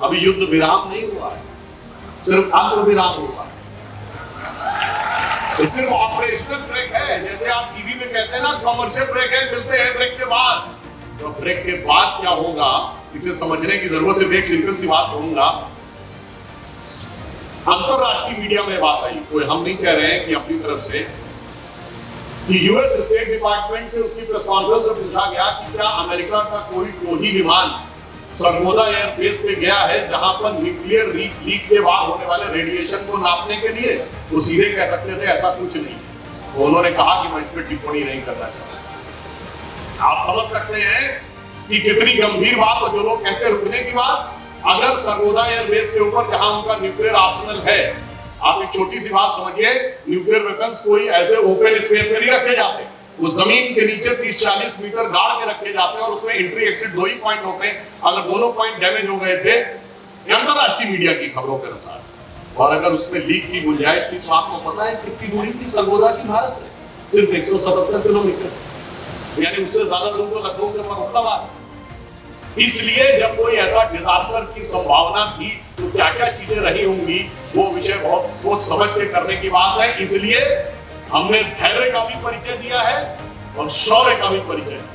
अभी युद्ध विराम नहीं हुआ है, सिर्फ अल्प विराम हुआ है। ये सिर्फ ऑपरेशनल ब्रेक है। जैसे आप टीवी में कहते हैं ना कमर्शियल ब्रेक है, मिलते हैं ब्रेक के बाद। तो ब्रेक के बाद क्या होगा इसे समझने की जरूरत। सिर्फ एक सिंपल सी बात कहूंगा, अंतरराष्ट्रीय मीडिया में बात आई, कोई हम नहीं कह रहे हैं कि अपनी तरफ से, कि यूएस स्टेट डिपार्टमेंट से उसकी प्रेस कॉन्फ्रेंस में पूछा गया कि क्या अमेरिका का कोई टोही विमान सरगोदा एयरबेस पे गया है जहां पर न्यूक्लियर लीक के बाद होने वाले रेडिएशन को नापने के लिए। वो सीधे कह सकते थे ऐसा कुछ नहीं है। तो उन्होंने कहा कि मैं इस पर टिप्पणी नहीं करना चाहता। आप समझ सकते हैं कि कितनी गंभीर बात। और जो लोग कहते हैं रुकने की बात, अगर सरगोदा एयरबेस के ऊपर जहां उनका न्यूक्लियर आर्सेनल है, आप एक छोटी सी बात समझिए, न्यूक्लियर वेपन्स कोई ऐसे ओपन स्पेस में नहीं रखे जाते, वो जमीन के नीचे 30-40 मीटर गाड़ के रखे जाते हैं और उसमें एंट्री एक्सिट 2 ही पॉइंट होते हैं। अगर दोनों पॉइंट डैमेज हो गए थे अंतरराष्ट्रीय मीडिया की खबरों के अनुसार, और अगर उसमें लीक की गुंजाइश थी, तो आपको पता है कितनी दूरी थी सरगोदा की भारत से? सिर्फ 177 किलोमीटर, यानी उससे ज्यादा दूर तो लखनऊ से फर्रुखाबाद है। इसलिए जब कोई ऐसा डिजास्टर की संभावना थी तो क्या क्या चीजें रही होंगी, वो विषय बहुत सोच समझ के करने की बात है। इसलिए हमने धैर्य का भी परिचय दिया है और शौर्य का भी परिचय दिया।